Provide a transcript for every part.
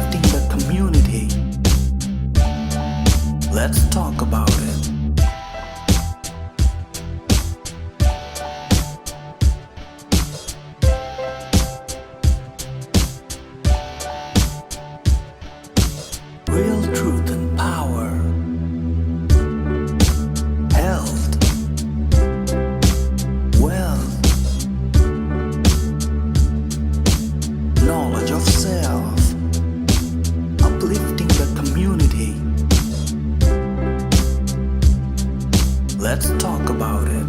uplifting the community. Let's talk about it. Real truth and power. Health. Wealth. Knowledge of self. Uplifting the community. Let's talk about it.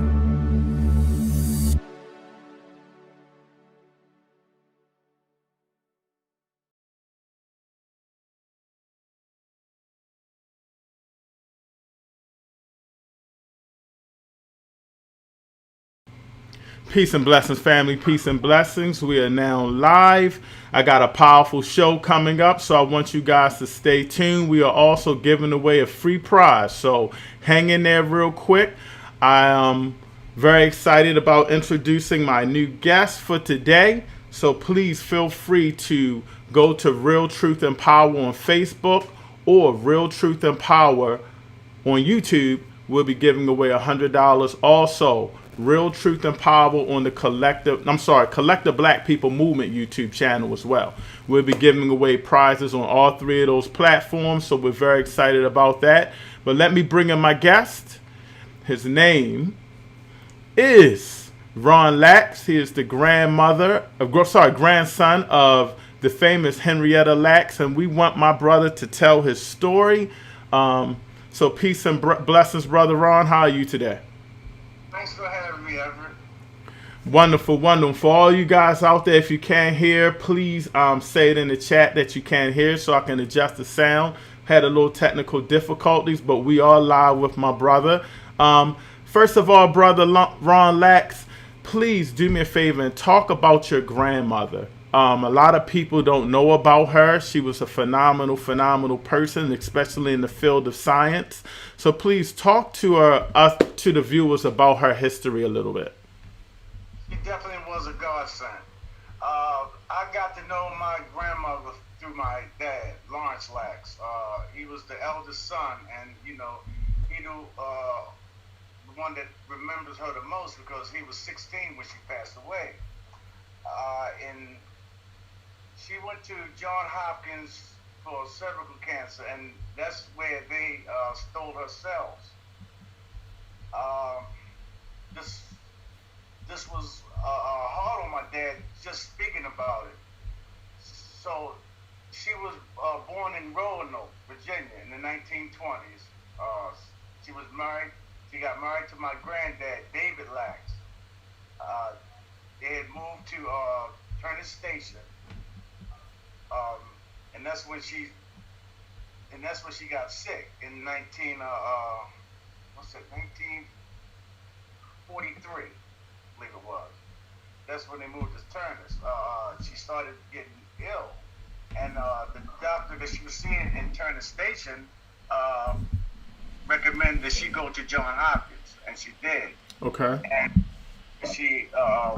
Peace and blessings, family. Peace and blessings. We are now live. I got a powerful show coming up, so I want you guys to stay tuned. We are also giving away a free prize, so hang in there real quick. I am very excited about introducing my new guest for today, so please feel free to go to Real Truth and Power on Facebook or Real Truth and Power on YouTube. We'll be giving away $100. Also, Real Truth and Power on the Collective Black People Movement YouTube channel as well. We'll be giving away prizes on all three of those platforms, so we're very excited about that. But let me bring in my guest. His name is Ron Lacks. He is the grandson of the famous Henrietta Lacks, and we want my brother to tell his story. So peace and blessings, Brother Ron. How are you today? Thanks for having me, Everett. Wonderful, wonderful. For all you guys out there, if you can't hear, please say it in the chat that you can't hear so I can adjust the sound. Had a little technical difficulties, but we are live with my brother. First of all, Brother Ron Lacks, please do me a favor and talk about your grandmother. A lot of people don't know about her. She was a phenomenal person, especially in the field of science. So please talk to to the viewers about her history a little bit. She definitely was a godsend. I got to know my grandmother through my dad, Lawrence Lacks. He was the eldest son, and he the one that remembers her the most because he was 16 when she passed away. She went to Johns Hopkins for cervical cancer, and that's where they stole her cells. This was hard on my dad just speaking about it. So she was born in Roanoke, Virginia, in the 1920s. She was married. She got married to my granddad, David Lacks. They had moved to Turner Station. And that's when she got sick in 1943, I believe it was. That's when they moved to Turner's. She started getting ill, and the doctor that she was seeing in Turner Station recommended that she go to Johns Hopkins, and she did. Okay. And she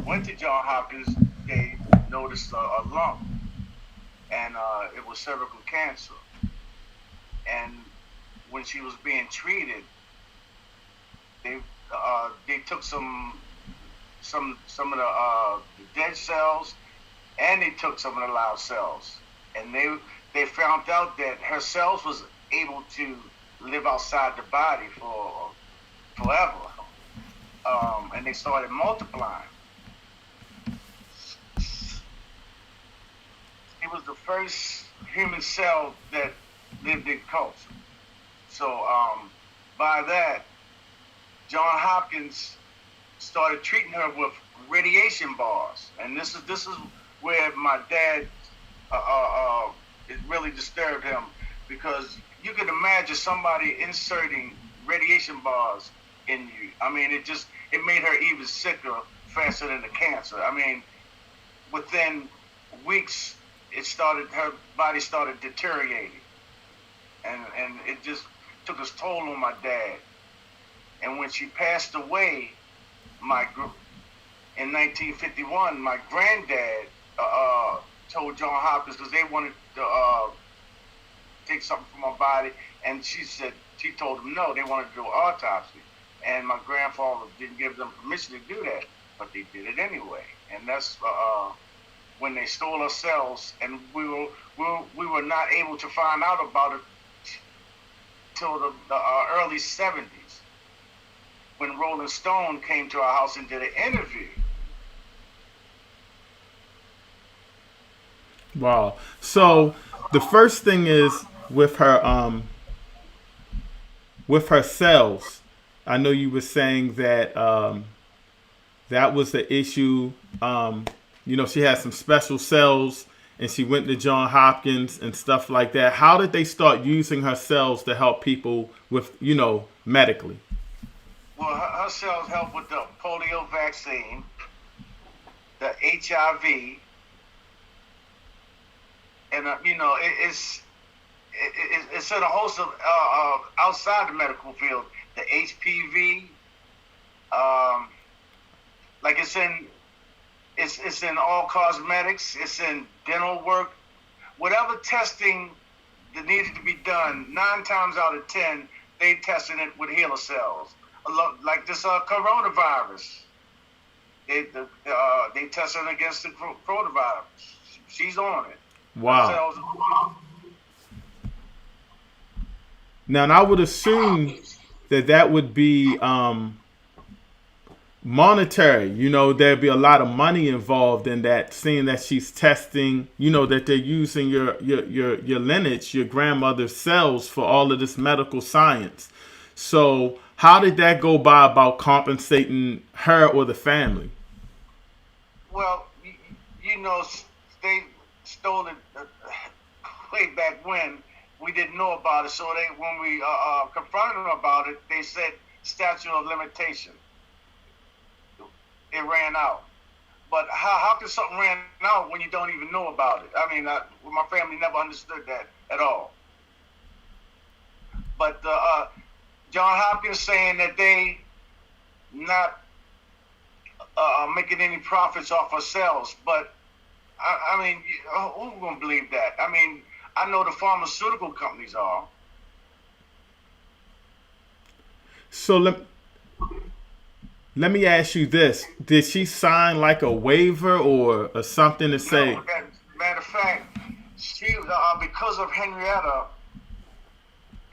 went to Johns Hopkins. They noticed a lump. And it was cervical cancer. And when she was being treated, they took some of the dead cells, and they took some of the live cells, and they found out that her cells was able to live outside the body for forever, and they started multiplying. It was the first human cell that lived in culture. So by that, Johns Hopkins started treating her with radiation bars, and this is where my dad it really disturbed him, because you can imagine somebody inserting radiation bars in you. I mean, it made her even sicker faster than the cancer. I mean, within weeks, her body started deteriorating, and it just took its toll on my dad. And when she passed away, in 1951, my granddad told Johns Hopkins, because they wanted something from my body, and she told them no, they wanted to do an autopsy, and my grandfather didn't give them permission to do that, but they did it anyway, and that's when they stole our cells, and we were not able to find out about it till the early 70s, when Rolling Stone came to our house and did an interview. Wow. So the first thing is with her cells. I know you were saying that that was the issue. She had some special cells, and she went to Johns Hopkins and stuff like that. How did they start using her cells to help people with, medically? Well, her cells help with the polio vaccine, the HIV, and it's in a host of outside the medical field, the HPV, like it's in all cosmetics, it's in dental work, whatever testing that needed to be done. 9 times out of 10, they tested it with HeLa cells. Like this coronavirus, they tested against the coronavirus. She's on it. Wow. Now, and I would assume that would be monetary. There'd be a lot of money involved in that, seeing that she's testing, that they're using your lineage, your grandmother's cells for all of this medical science. So how did that go by about compensating her or the family? Well, they stole it way back when. We didn't know about it, so when we confronted them about it, they said statute of limitation. It ran out. But how can something ran out when you don't even know about it? I mean, my family never understood that at all. But John Hopkins saying that they not making any profits off our cells, but I mean, who's gonna believe that? I mean, I know the pharmaceutical companies are. So let me ask you this: did she sign like a waiver or something to say? No, matter of fact, she because of Henrietta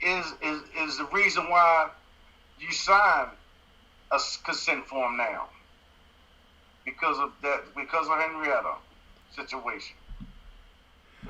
is the reason why you sign a consent form now. Because of Henrietta situation.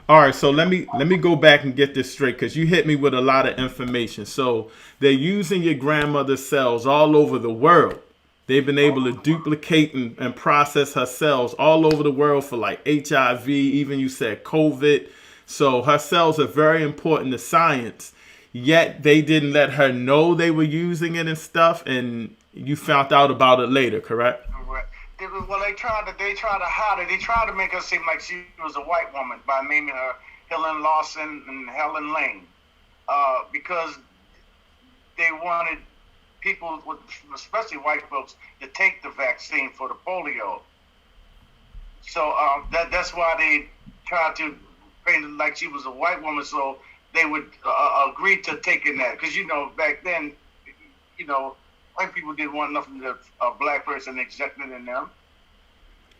All right, so let me go back and get this straight, because you hit me with a lot of information. So they're using your grandmother's cells all over the world. They've been able to duplicate and process her cells all over the world for like HIV, even you said COVID. So her cells are very important to science. Yet they didn't let her know they were using it and stuff, and you found out about it later, correct? Correct. Well, they tried to hide it. They tried to make her seem like she was a white woman by naming her Helen Lawson and Helen Lane, because they wanted people, especially white folks, to take the vaccine for the polio. So that's why they tried to paint it like she was a white woman, so they would agree to taking that. Because back then, white people didn't want nothing to a black person injected in them.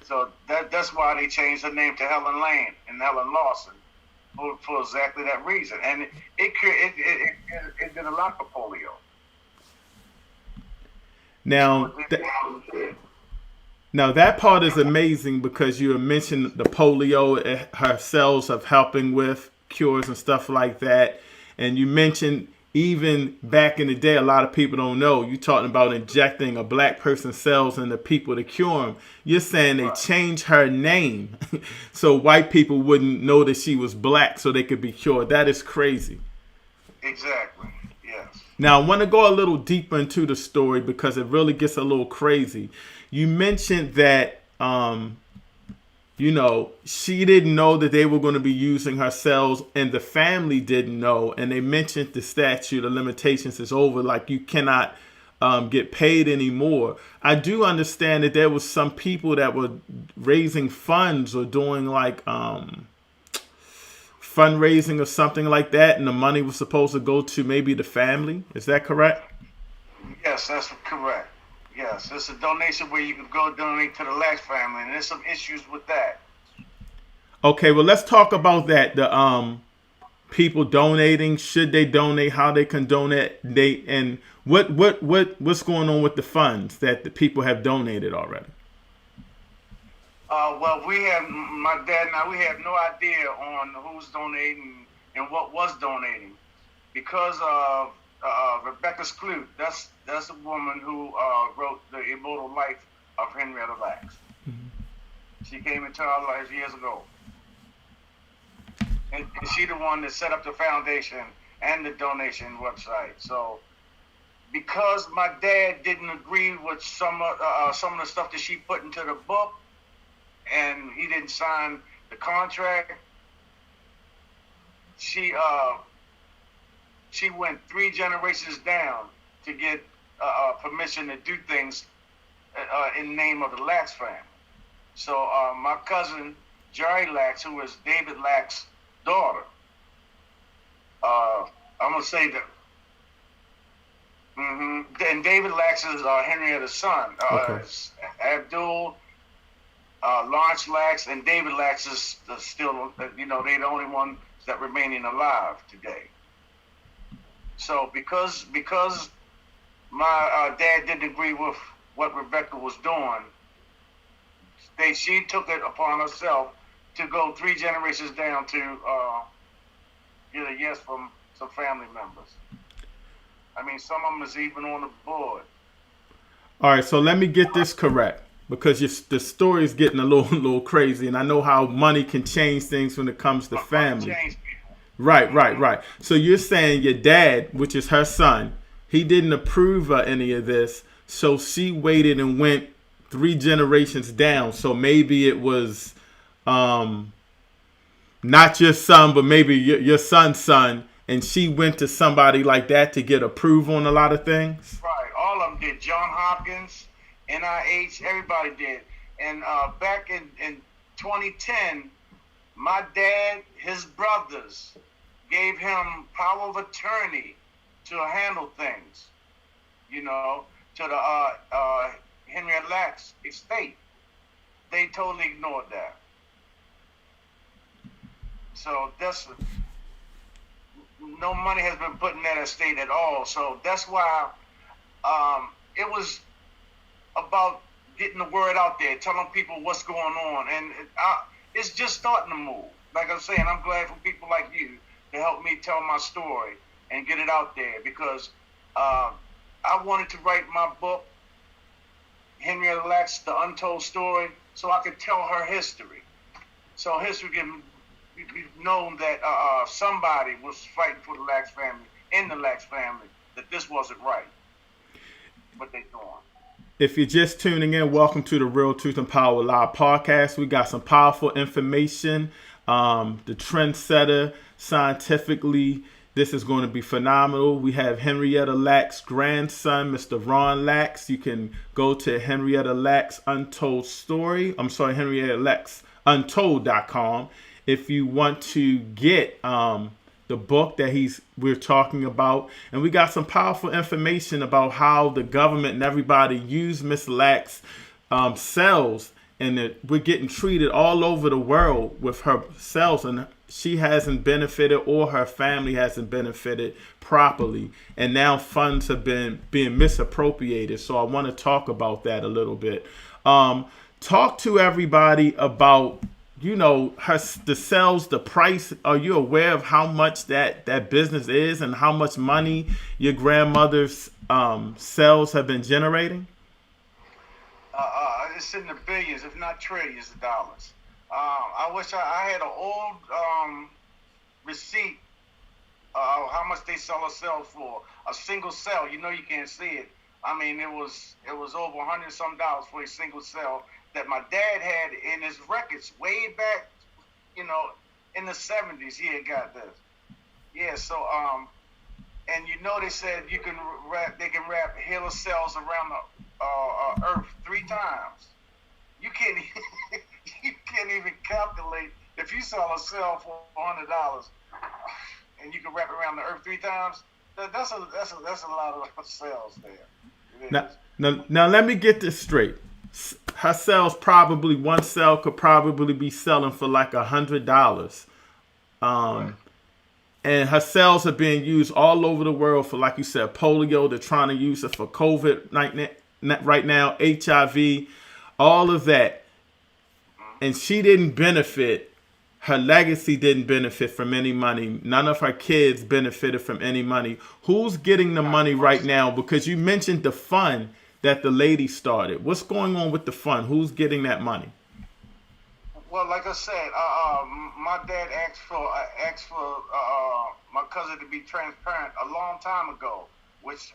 So that's why they changed her name to Helen Lane and Helen Lawson for exactly that reason. And it did a lot for polio. Now that part is amazing, because you mentioned the polio, her cells of helping with cures and stuff like that. And you mentioned even back in the day, a lot of people don't know, you're talking about injecting a black person's cells into people to cure them. You're saying they changed her name so white people wouldn't know that she was black so they could be cured. That is crazy. Exactly, yes. Now, I want to go a little deeper into the story, because it really gets a little crazy. You mentioned that, she didn't know that they were going to be using her cells, and the family didn't know. And they mentioned the statute of limitations is over, like you cannot get paid anymore. I do understand that there was some people that were raising funds or doing like fundraising or something like that, and the money was supposed to go to maybe the family. Is that correct? Yes, that's correct. Yes, it's a donation where you can go donate to the Lacks family, and there's some issues with that. Okay, well, let's talk about that. The people donating, should they donate, how they can donate, and what's going on with the funds that the people have donated already. Well, my dad and I, we have no idea on who's donating and what was donating, because of Rebecca Skloot. That's the woman who wrote The Immortal Life of Henrietta Lacks. Mm-hmm. She came into our lives years ago. And she's the one that set up the foundation and the donation website. So, because my dad didn't agree with some of the stuff that she put into the book, and he didn't sign the contract, she went 3 generations down to get permission to do things in the name of the Lacks family. So my cousin Jerry Lacks, who is David Lacks' daughter, I'm gonna say that. Mm-hmm. And David Lacks is Henrietta's son. Okay. Abdul, Lawrence Lacks, and David Lacks is still, they're the only ones that remaining alive today. So because my dad didn't agree with what Rebecca was doing, she took it upon herself to go 3 generations down to get a yes from some family members. I mean, some of them is even on the board. All right, so let me get this correct, because the story is getting a little crazy, and I know how money can change things when it comes to family. Change people. Right. So you're saying your dad, which is her son, he didn't approve of any of this, so she waited and went 3 generations down. So maybe it was not your son, but maybe your son's son, and she went to somebody like that to get approval on a lot of things. Right, all of them did. John Hopkins, NIH, everybody did. And back in 2010, my dad, his brothers, gave him power of attorney to handle things, to the Henrietta Lacks estate. They totally ignored that. So no money has been put in that estate at all. So that's why it was about getting the word out there, telling people what's going on. And it's just starting to move. Like I'm saying, I'm glad for people like you to help me tell my story and get it out there, because I wanted to write my book, Henrietta Lacks, The Untold Story, so I could tell her history. So history can be known that somebody was fighting for the Lacks family, in the Lacks family, that this wasn't right, what they doing. If you're just tuning in, welcome to the Real Truth and Power Live podcast. We got some powerful information. The trendsetter, scientifically, this is going to be phenomenal. We have Henrietta Lacks' grandson, Mr. Ron Lacks. You can go to Henrietta Lacks Untold Story. Henrietta Lacks Untold.com. If you want to get the book that we're talking about. And we got some powerful information about how the government and everybody use Miss Lacks' cells, and that we're getting treated all over the world with her cells, and she hasn't benefited, or her family hasn't benefited properly, and now funds have been being misappropriated. So I want to talk about that a little bit. Talk to everybody about the cells, the price. Are you aware of how much that business is, and how much money your grandmother's cells have been generating? It's in the billions, if not trillions of dollars. I wish I had an old receipt of how much they sell a cell for. A single cell, you can't see it. I mean, it was over $100 some for a single cell that my dad had in his records way back, in the 70s. He had got this. Yeah, so and they said they can wrap HeLa cells around the earth 3 times. You can't even calculate if you sell a cell for $100 and you can wrap it around the earth 3 times, that's a lot of cells there. It Now, is. now let me get this straight. Her cells probably one cell could probably be selling for like $100. Right. And her cells are being used all over the world for, like you said, polio. They're trying to use it for COVID right now, HIV, all of that. And she didn't benefit. Her legacy didn't benefit from any money. None of her kids benefited from any money. Who's getting the money right now? Because you mentioned the fund that the lady started. What's going on with the fund? Who's getting that money? Well, like I said, my dad asked for my cousin to be transparent a long time ago, which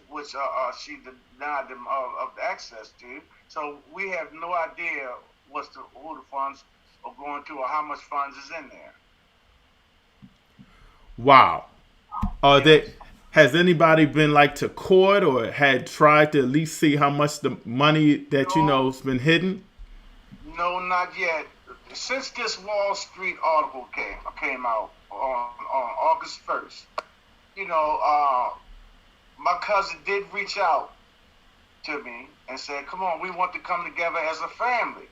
she denied them of access to. So we have no idea who the funds are going to or how much funds is in there. Wow. Has anybody been like to court or had tried to at least see how much the money that has been hidden? No, not yet. Since this Wall Street article came out on August 1st, my cousin did reach out to me and said, "Come on, we want to come together as a family."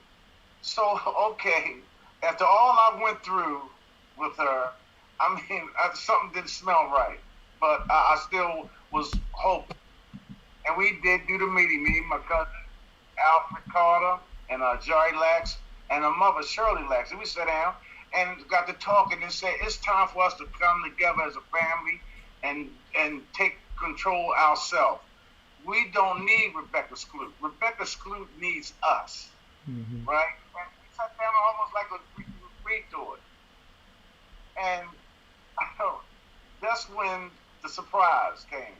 So, okay, after all I went through with her, something didn't smell right, but I still was hoping. And we did do the meeting, me, my cousin Alfred Carter, and Jerry Lacks, and her mother Shirley Lacks. And we sat down and got to talking and said, it's time for us to come together as a family and take control ourselves. We don't need Rebecca Skloot. Rebecca Skloot needs us, right? And we sat down almost like we agreed to it. And that's when the surprise came.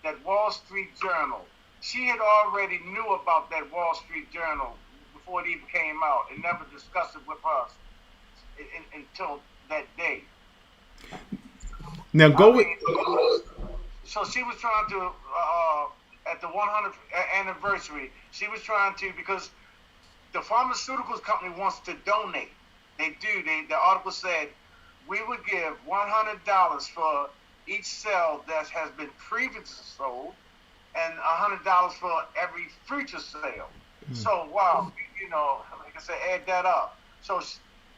That Wall Street Journal, she had already knew about that Wall Street Journal before it even came out and never discussed it with us until that day. Now So she was trying to, at the 100th anniversary, she was trying to, because the pharmaceuticals company wants to donate. They do. The article said, we would give $100 for each cell that has been previously sold and $100 for every future sale. So, wow, like I said, add that up. So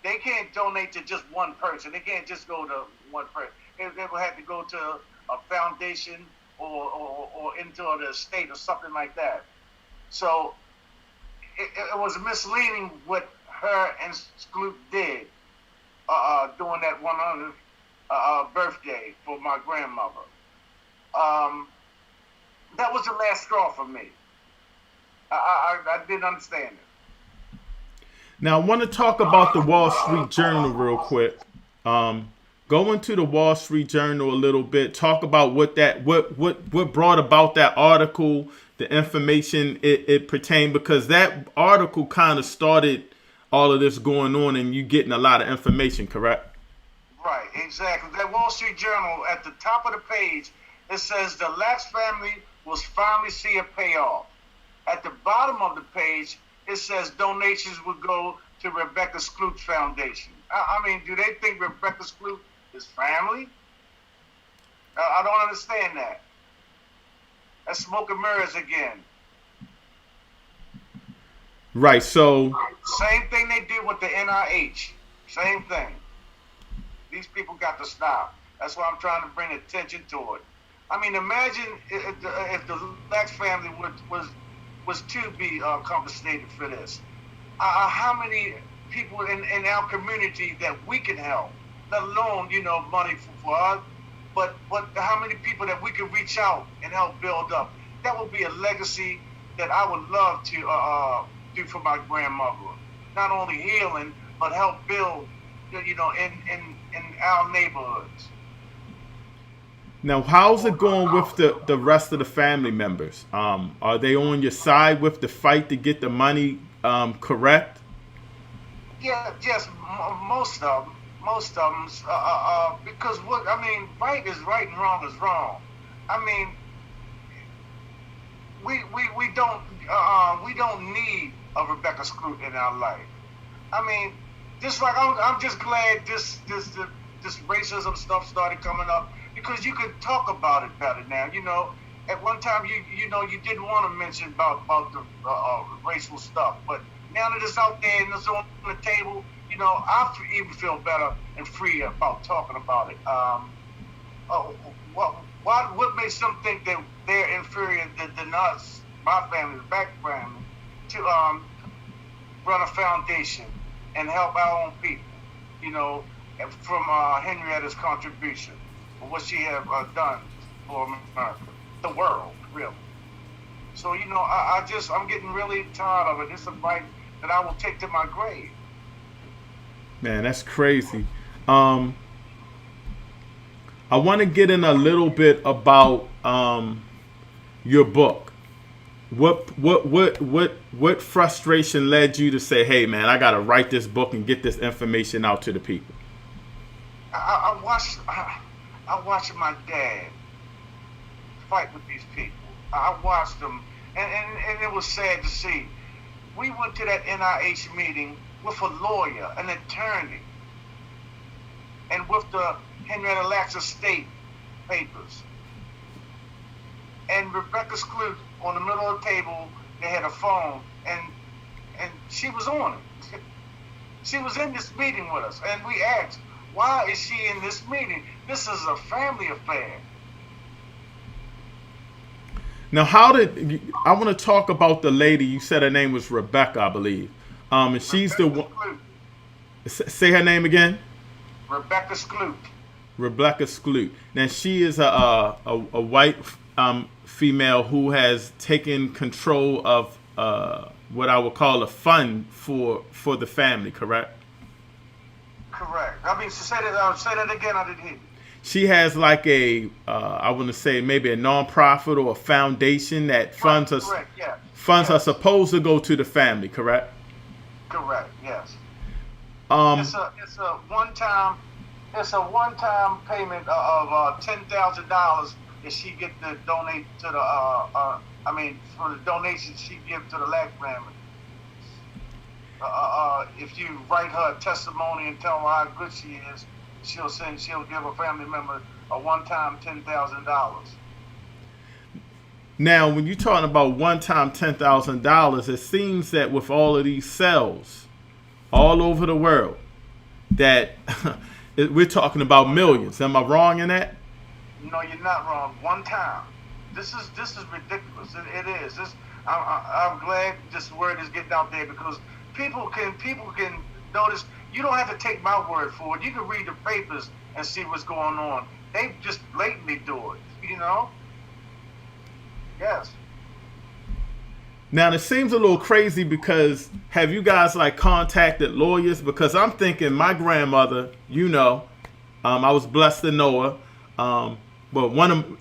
they can't donate to just one person. They can't just go to one person. They will have to go to a foundation or into the estate or something like that. So it was misleading what her and Skloot did during that 100th birthday for my grandmother. That was the last straw for me. I didn't understand it. Now I want to talk about the Wall Street Journal real quick. Go into the Wall Street Journal a little bit. Talk about what brought about that article, the information it pertained, because that article kind of started all of this going on, and you getting a lot of information, correct? Right, exactly. That Wall Street Journal, at the top of the page, it says the Lacks family will finally see a payoff. At the bottom of the page, it says donations will go to Rebecca Skloot Foundation. Do they think Rebecca Skloot is family? I don't understand that. That's smoke and mirrors again. Right, so... Same thing they did with the NIH. Same thing. These people got to stop. That's why I'm trying to bring attention to it. Imagine if the Lacks family was to be compensated for this. How many people in our community that we can help, let alone, money for us, but how many people that we can reach out and help build up. That would be a legacy that I would love to do for my grandmother. Not only healing, but help build, in our neighborhoods. Now, how's it going with the rest of the family members? Are they on your side with the fight to get the money correct? Yeah, yes, most of them. Because right is right and wrong is wrong. We don't need a Rebecca Skloot in our life. just like I'm just glad this racism stuff started coming up because you could talk about it better now. You know, at one time you didn't want to mention about the racial stuff, but now that it's out there and it's on the table, you know, I even feel better and free about talking about it. What makes them think that they're inferior than us, my family, the back family, to run a foundation and help our own people, you know, from Henrietta's contribution, for what she have done for America, the world, really. So, you know, I'm getting really tired of it. It's a fight that I will take to my grave. Man, that's crazy. I want to get in a little bit about your book. What frustration led you to say, "Hey, man, I got to write this book and get this information out to the people"? I watched my dad fight with these people. I watched them, and it was sad to see. We went to that NIH meeting with a lawyer, an attorney, and with the Henrietta Lacks estate papers. And Rebecca Skloot on the middle of the table, they had a phone, and she was on it. She was in this meeting with us, and we asked, why is she in this meeting? This is a family affair. Now, I want to talk about the lady, you said her name was Rebecca, I believe. And she's the one. Say her name again? Rebecca Skloot. Rebecca Skloot. Now, she is a white female who has taken control of what I would call a fund for the family, correct? Correct. I mean, say that again, I didn't hear you. She has like I want to say maybe a nonprofit or a foundation that funds us. Correct. Yeah. Funds are supposed to go to the family, correct? Correct. Yes. It's a one-time payment of $10,000 that she get to donate to the for the donation she give to the Lacks family. If you write her a testimony and tell her how good she is, she'll give a family member a one-time $10,000. Now, when you're talking about one-time $10,000, it seems that with all of these cells all over the world, that we're talking about millions. Am I wrong in that? No, you're not wrong. One time. This is ridiculous. It is. I'm glad this word is getting out there because people can notice. You don't have to take my word for it. You can read the papers and see what's going on. They just blatantly do it, you know? Yes. Now, it seems a little crazy because have you guys like contacted lawyers? Because I'm thinking my grandmother, you know, I was blessed to know her. But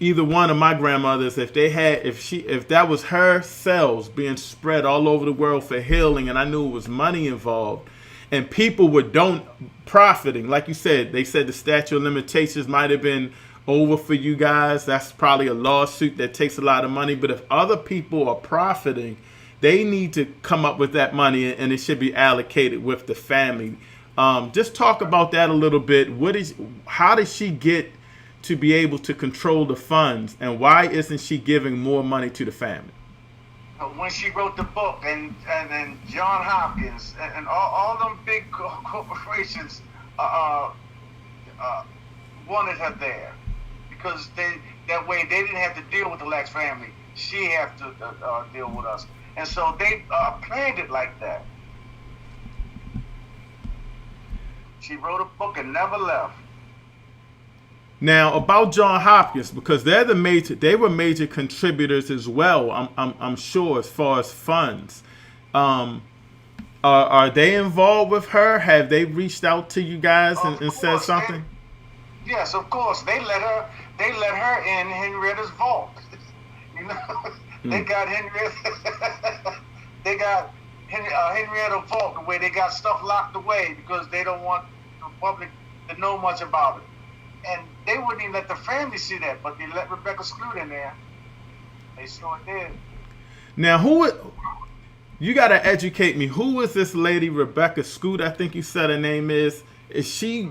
either one of my grandmothers, if that was her cells being spread all over the world for healing, and I knew it was money involved, and people were profiting, like you said, they said the statute of limitations might have been over for you guys. That's probably a lawsuit that takes a lot of money. But if other people are profiting, they need to come up with that money, and it should be allocated with the family. Just talk about that a little bit. How did she get to be able to control the funds, and why isn't she giving more money to the family? When she wrote the book, and John Hopkins and all them big corporations wanted her there because that way they didn't have to deal with the Lacks family. She had to deal with us, and so they planned it like that. She wrote a book and never left. Now about John Hopkins, because they were major contributors as well. I'm sure as far as funds. Are they involved with her? Have they reached out to you guys and said something? Yes, of course. They let her in Henrietta's vault. You know, they got Henrietta. They got Henrietta vault where they got stuff locked away because they don't want the public to know much about it. And they wouldn't even let the family see that, but they let Rebecca Skloot in there. They sure did. Now, You got to educate me. Who is this lady, Rebecca Scoot? I think you said her name is. Is she,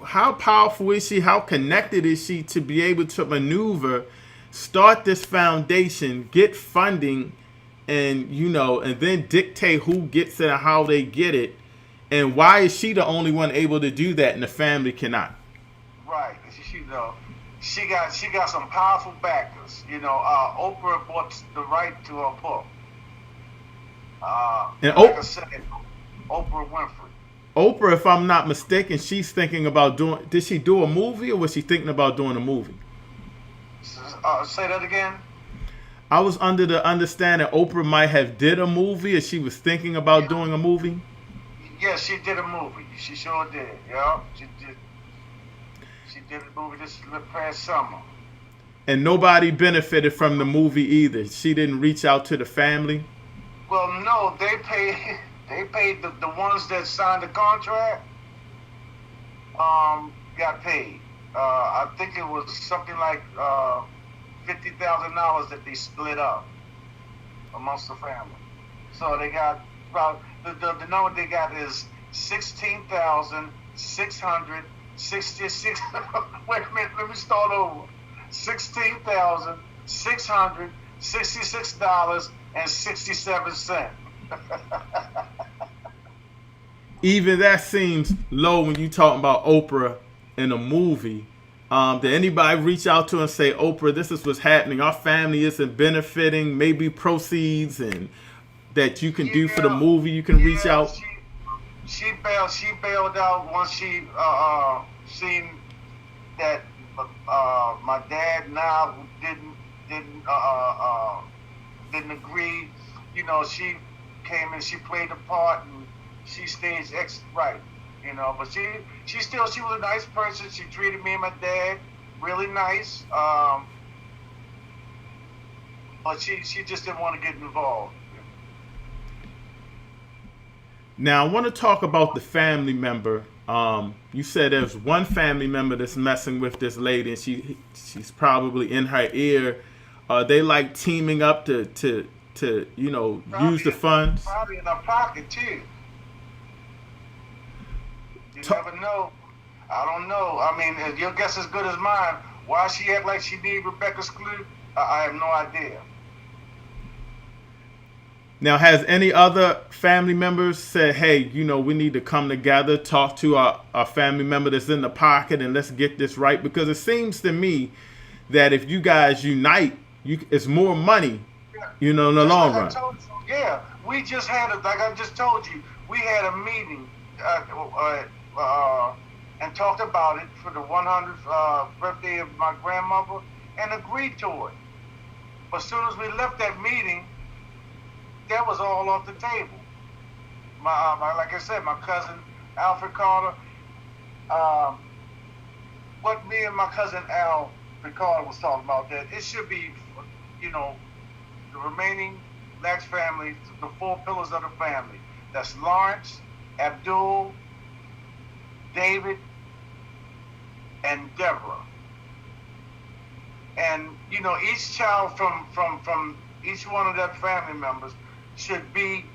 how powerful is she? How connected is she to be able to maneuver, start this foundation, get funding, and, and then dictate who gets it and how they get it? And why is she the only one able to do that and the family cannot? Right. She got some powerful backers. Oprah bought the right to her book. And like I said, Oprah Winfrey. Oprah, if I'm not mistaken, she's thinking about doing. Did she do a movie, or was she thinking about doing a movie? Say that again. I was under the understanding Oprah might have did a movie, or she was thinking about doing a movie. Yes, she did a movie. She sure did. Yeah, she did. She did a movie this past summer. And nobody benefited from the movie either. She didn't reach out to the family. Well, no, they paid. They paid the ones that signed the contract. Got paid. I think it was something like $50,000 that they split up amongst the family. So they got about the number they got is 16,666. Wait a minute, let me start over. $16,666.67. Even that seems low when you talking about Oprah in a movie. Did anybody reach out to her and say, Oprah, this is what's happening. Our family isn't benefiting. Maybe proceeds and that you can do for the movie. You can reach out. She bailed out once she seen that my dad now didn't agree. She came and she played the part and she stayed right. But she was a nice person. She treated me and my dad really nice. But she just didn't want to get involved. Now I want to talk about the family member. You said there's one family member that's messing with this lady, and she's probably in her ear. They like teaming up to use the funds. Probably in her pocket too. You never know. I don't know. I mean, your guess is as good as mine. Why she act like she need Rebecca Scoot? I have no idea. Now, has any other family members said, hey, we need to come together, talk to our family member that's in the pocket, and let's get this right? Because it seems to me that if you guys unite, it's more money, in the long run. Yeah, we just had, like I just told you, we had a meeting and talked about it for the 100th birthday of my grandmother and agreed to it. But as soon as we left that meeting, that was all off the table. Like I said, my cousin Alfred Carter, what me and my cousin Alfred Carter was talking about, that it should be, the remaining Lacks family, the four pillars of the family. That's Lawrence, Abdul, David, and Deborah. And each child from each one of that family members should be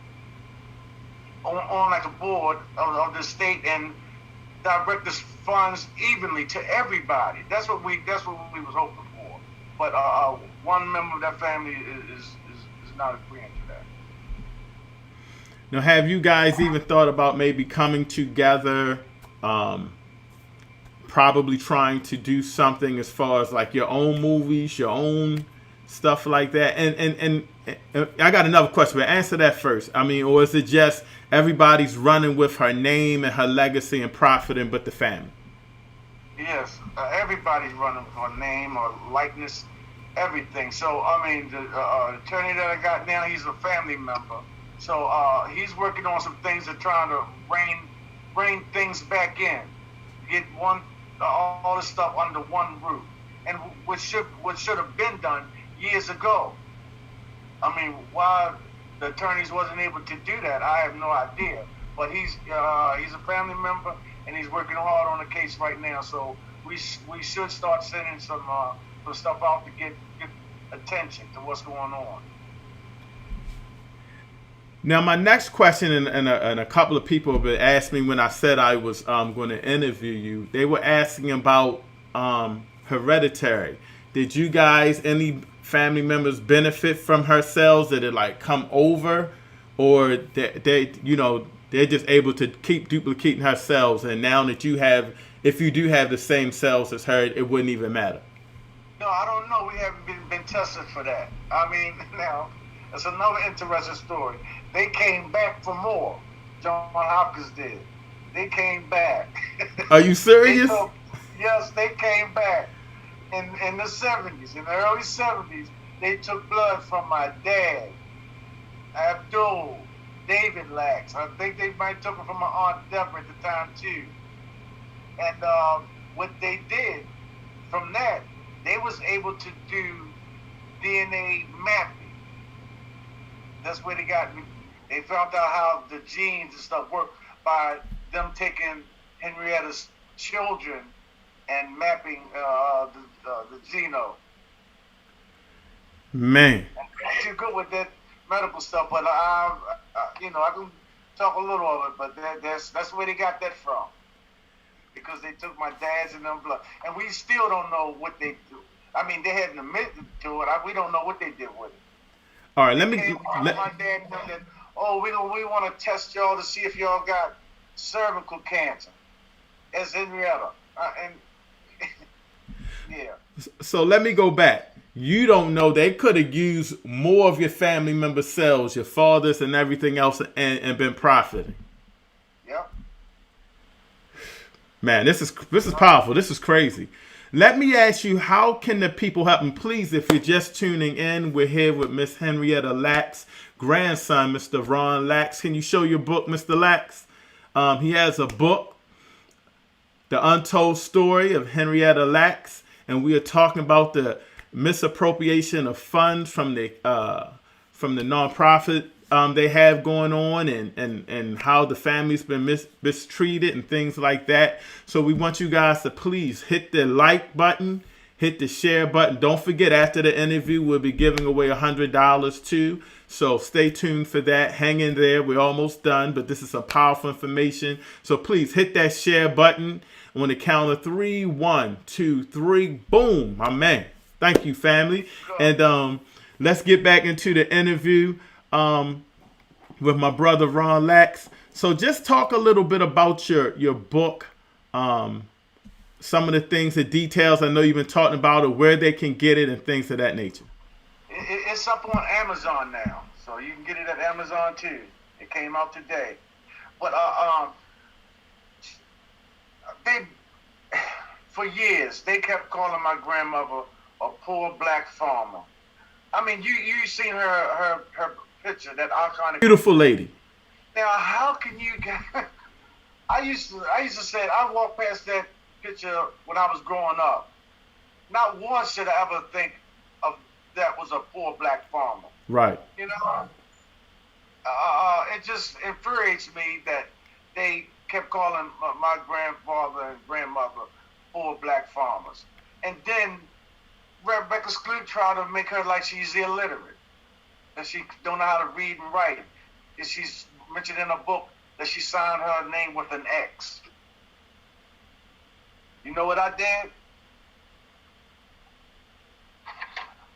on like a board of the state and direct the funds evenly to everybody. That's what we was hoping for. But one member of that family is not agreeing to that. Now, have you guys even thought about maybe coming together, probably trying to do something as far as like your own movies, your own stuff like that? And I got another question, but answer that first. I mean, or is it just everybody's running with her name and her legacy and profiting, but the family? Yes, everybody's running with her name or likeness, everything. So, I mean, the attorney that I got now, he's a family member. So he's working on some things that trying to rein things back in, get all this stuff under one roof, and what should have been done years ago. I mean, why the attorneys wasn't able to do that, I have no idea. But he's a family member and he's working hard on the case right now. So we should start sending some stuff out to get attention to what's going on. Now, my next question, and a couple of people have been asking me when I said I was going to interview you. They were asking about Hereditary. Did you guys, any family members, benefit from her cells? Did it like come over, or they're just able to keep duplicating her cells? And now that you have, if you do have the same cells as her, it wouldn't even matter. No, I don't know. We haven't been tested for that. I mean, now, it's another interesting story. They came back for more. John Hopkins did. They came back. Are you serious? Yes, they came back. In the 70s, in the early 70s, they took blood from my dad, Abdul, David Lacks. I think they might took it from my Aunt Deborah at the time, too. And what they did from that, they was able to do DNA mapping. That's where they found out how the genes and stuff work by them taking Henrietta's children and mapping the genome. Man. I'm too good with that medical stuff, but I can talk a little of it, but that's where they got that from. Because they took my dad's and them blood. And we still don't know what they do. I mean, they hadn't admitted to it. We don't know what they did with it. All right, let my dad said, we want to test y'all to see if y'all got cervical cancer. As Henrietta. Yeah. So let me go back. You don't know, they could have used more of your family member cells, your father's and everything else, and been profiting. Yep. Man, this is powerful. This is crazy. Let me ask you, how can the people help? And please, if you're just tuning in, we're here with Miss Henrietta Lacks' grandson, Mr. Ron Lacks. Can you show your book, Mr. Lacks? He has a book, The Untold Story of Henrietta Lacks, and we are talking about the misappropriation of funds from the nonprofit they have going on, and how the family's been mistreated and things like that. So we want you guys to please hit the like button, hit the share button. Don't forget, after the interview, we'll be giving away $100 too. So stay tuned for that. Hang in there. We're almost done, but this is some powerful information. So please hit that share button. On the count of 3, 1, 2, 3, boom, my man. Thank you, family. And let's get back into the interview with my brother Ron Lacks. So just talk a little bit about your book, some of the things, the details. I know you've been talking about it, where they can get it, and things of that nature. It's up on Amazon now, so you can get it at Amazon too. It came out today, but for years they kept calling my grandmother a poor black farmer. I mean, you seen her picture, that iconic beautiful lady. Now, how can you get? I used to say, I walked past that picture when I was growing up. Not once did I ever think of that was a poor black farmer. Right. You know, it just infuriates me that they kept calling my grandfather and grandmother poor black farmers. And then Rebecca Skloot tried to make her like she's illiterate, that she don't know how to read and write. And she's mentioned in a book that she signed her name with an X. You know what I did?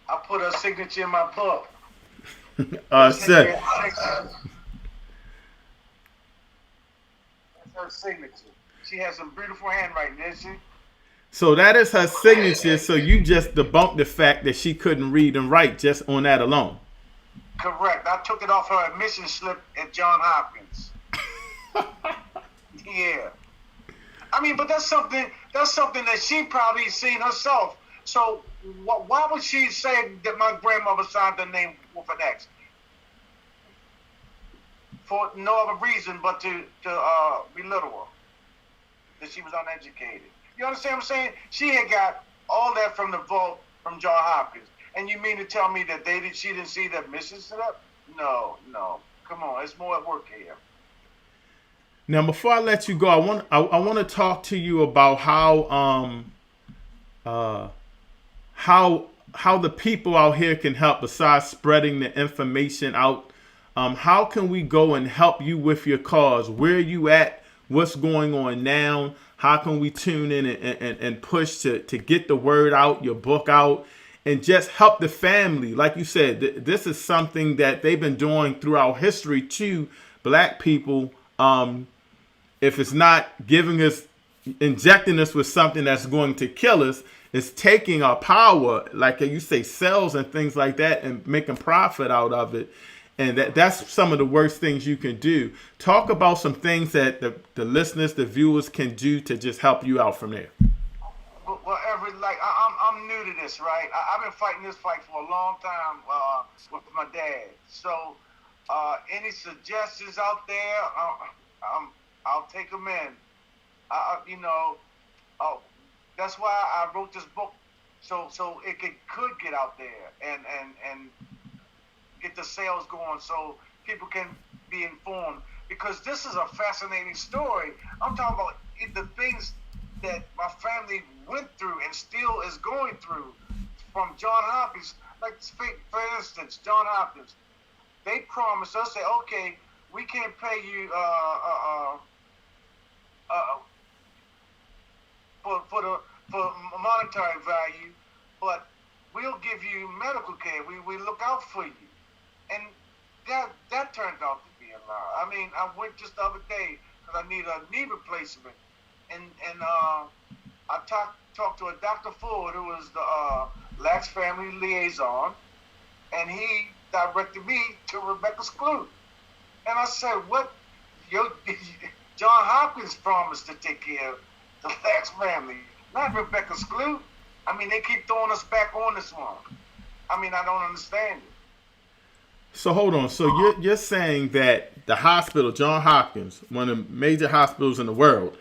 I put her signature in my book. Set. That's her signature. She has some beautiful handwriting, isn't she? So that is her signature. So you just debunked the fact that she couldn't read and write just on that alone. Correct. I took it off her admission slip at John Hopkins. Yeah. I mean, but that's something that she probably seen herself. So why would she say that my grandmother signed her name with an X? For no other reason but to belittle her, that she was uneducated. You understand what I'm saying? She had got all that from the vault from John Hopkins. And you mean to tell me that she didn't see that missions to that? No. Come on, there's more at work here. Now, before I let you go, I want to talk to you about how the people out here can help, besides spreading the information out How can we go and help you with your cause? Where are you at? What's going on now? How can we tune in and push to get the word out, your book out, and just help the family? Like you said, this is something that they've been doing throughout history to black people. If it's not injecting us with something that's going to kill us, it's taking our power, like you say, cells and things like that, and making profit out of it. And that's some of the worst things you can do. Talk about some things that the listeners, the viewers can do to just help you out from there. Well, I'm new to this, right? I've been fighting this fight for a long time with my dad. So any suggestions out there, I'll take them in. That's why I wrote this book, so it could get out there and get the sales going, so people can be informed. Because this is a fascinating story. I'm talking about the things that my family went through and still is going through, from John Hopkins. Like, for instance, John Hopkins, they promised us, say, okay, we can't pay you for monetary value, but we'll give you medical care. We look out for you. And that turned out to be a lie. I mean, I went just the other day because I need a knee replacement, and I talked to a Dr. Ford, who was the Lacks family liaison, and he directed me to Rebecca Skloot. And I said, what? John Hopkins promised to take care of the Lacks family, not Rebecca Skloot. I mean, they keep throwing us back on this one. I mean, I don't understand it. So hold on. So you're saying that the hospital, John Hopkins, one of the major hospitals in the world,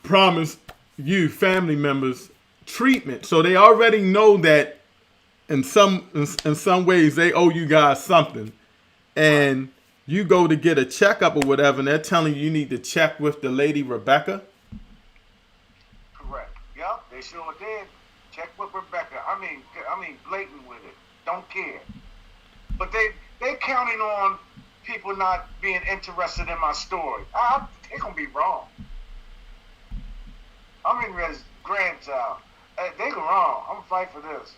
promised you family members treatment. So they already know that in some ways they owe you guys something, and you go to get a checkup or whatever, and they're telling you need to check with the lady Rebecca. Correct. Yep, they sure did. Check with Rebecca. I mean, blatant with it. Don't care. But they counting on people not being interested in my story. They're gonna be wrong. I'm in his grandchild. They go wrong. I'm gonna fight for this.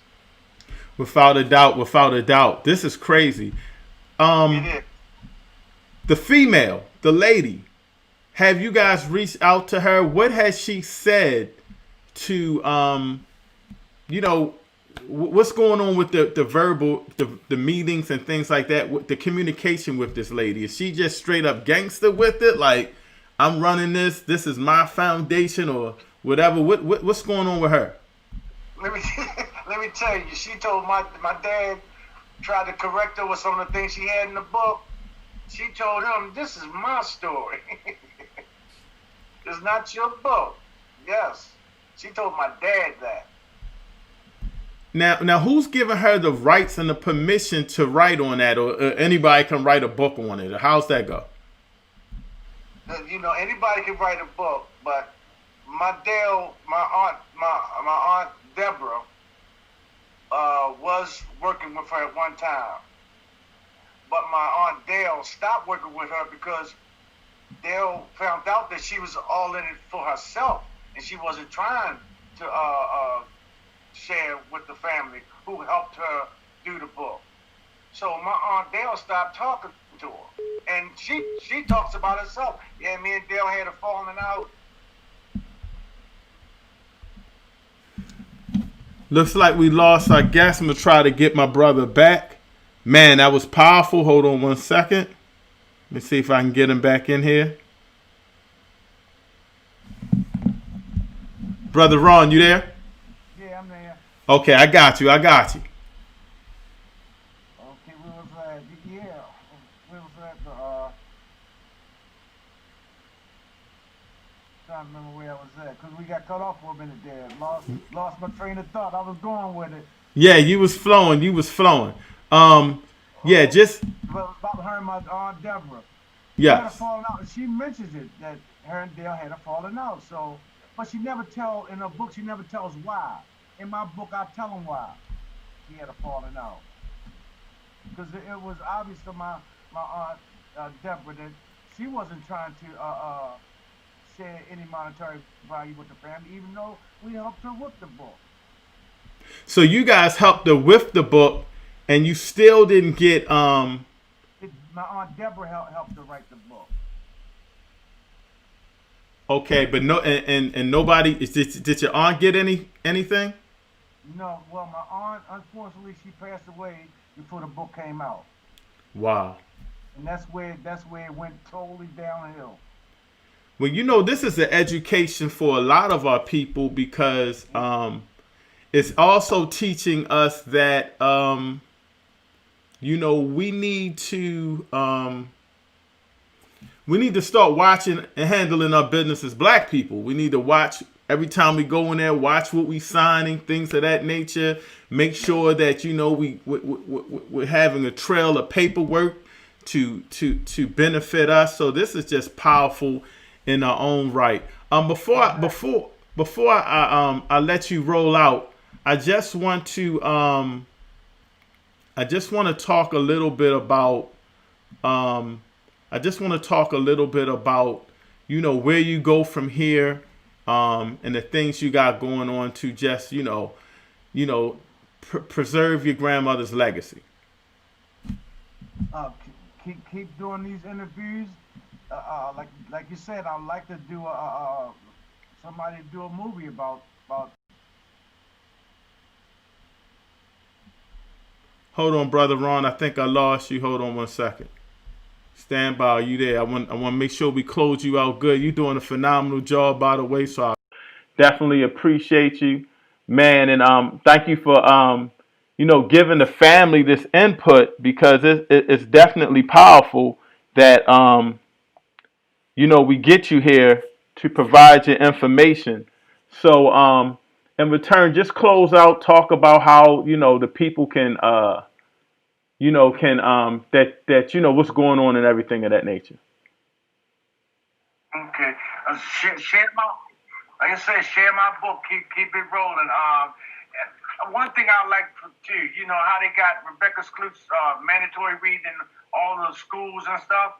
Without a doubt. This is crazy. It is. The female, the lady, have you guys reached out to her? What has she said to what's going on with the verbal, the meetings and things like that, the communication with this lady? Is she just straight up gangster with it? Like, I'm running this is my foundation or whatever. What's going on with her? Let me tell you, she told my dad, tried to correct her with some of the things she had in the book. She told him, this is my story. It's not your book. Yes. She told my dad that. Now, who's giving her the rights and the permission to write on that, or anybody can write a book on it? Or how's that go? Anybody can write a book, but my aunt Deborah was working with her at one time, but my aunt Dale stopped working with her because Dale found out that she was all in it for herself, and she wasn't trying to share with the family who helped her do the book. So my aunt Dale stopped talking to her, and she talks about herself. Yeah, me and Dale had a falling out. Looks like we lost our guest. I'm gonna try to get my brother back. Man, that was powerful. Hold on one second. Let me see if I can get him back in here. Brother Ron, you there? Yeah, I'm there. Okay, I got you. Okay, where was that? Yeah, where was that? Trying to remember where I was at, because we got cut off for a minute there. Lost my train of thought. I was going with it. Yeah, you was flowing. Yeah, just. About her and my aunt Deborah. Yes. Had a falling out. She mentions it, that her and Dale had a falling out. So, but she never in her book, she never tells why. In my book, I tell them why he had a falling out. Because it was obvious to my my aunt Deborah that she wasn't trying to share any monetary value with the family, even though we helped her with the book. So you guys helped her with the book, and you still didn't get My aunt Deborah helped her write the book. okay, but no, and nobody did your aunt get anything? No, well, my aunt, unfortunately, she passed away before the book came out, Wow. and that's where it went totally downhill. Well, this is an education for a lot of our people because it's also teaching us that we need to start watching and handling our business as black people. We need to watch every time we go in there, watch what we signing, things of that nature. Make sure that we're having a trail of paperwork to benefit us. So this is just powerful in our own right. Before I let you roll out, I just want to talk a little bit about where you go from here, and the things you got going on to just preserve your grandmother's legacy. Keep doing these interviews. Like you said, I'd like to do somebody do a movie about. Hold on, brother Ron. I think I lost you. Hold on 1 second. Stand by. Are you there? I want to make sure we close you out good. You're doing a phenomenal job, by the way. So I definitely appreciate you, man. And thank you for giving the family this input because it's definitely powerful that we get you here to provide your information. So in return, just close out, talk about how the people can what's going on and everything of that nature. Okay. Share my, like I said, share my book. Keep it rolling. One thing I like too, how they got Rebecca Skloot's mandatory reading in all the schools and stuff.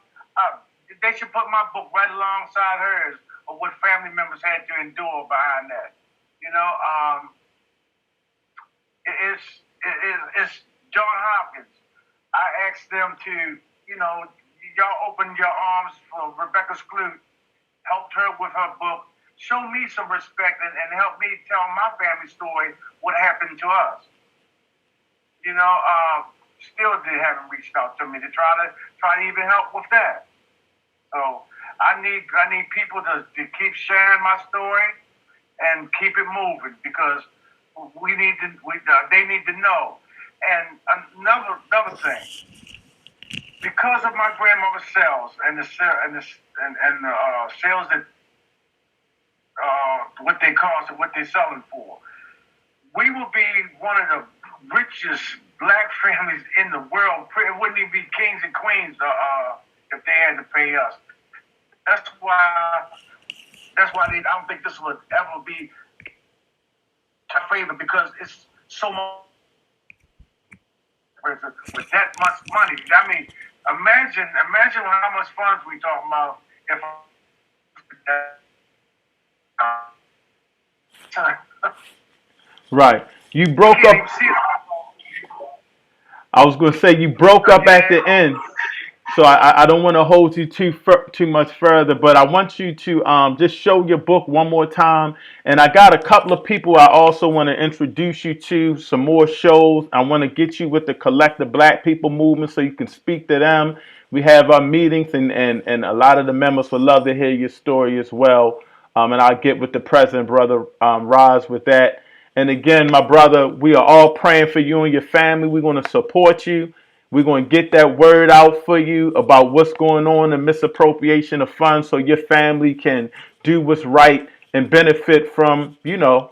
They should put my book right alongside hers of what family members had to endure behind that. It's John Hopkins. I asked them to, y'all open your arms for Rebecca Skloot, helped her with her book, show me some respect and help me tell my family story, what happened to us. Still they haven't reached out to me to try to even help with that. So I need people to keep sharing my story and keep it moving because they need to know. And another thing, because of my grandmother's sales and the sales that what they cost and what they're selling for, we will be one of the richest black families in the world. It wouldn't even be kings and queens if they had to pay us. That's why I don't think this would ever be a favor because it's so much. With that much money, I mean, imagine how much funds we talking about if. Right, you broke up. I was going to say you broke up at the end, so I don't want to hold you too much further, but I want you to just show your book one more time. And I got a couple of people I also want to introduce you to, some more shows. I want to get you with the Collective Black People Movement so you can speak to them. We have our meetings, and a lot of the members would love to hear your story as well. And I'll get with the president, Brother Roz, with that. And again, my brother, we are all praying for you and your family. We're going to support you. We're going to get that word out for you about what's going on in misappropriation of funds so your family can do what's right and benefit from your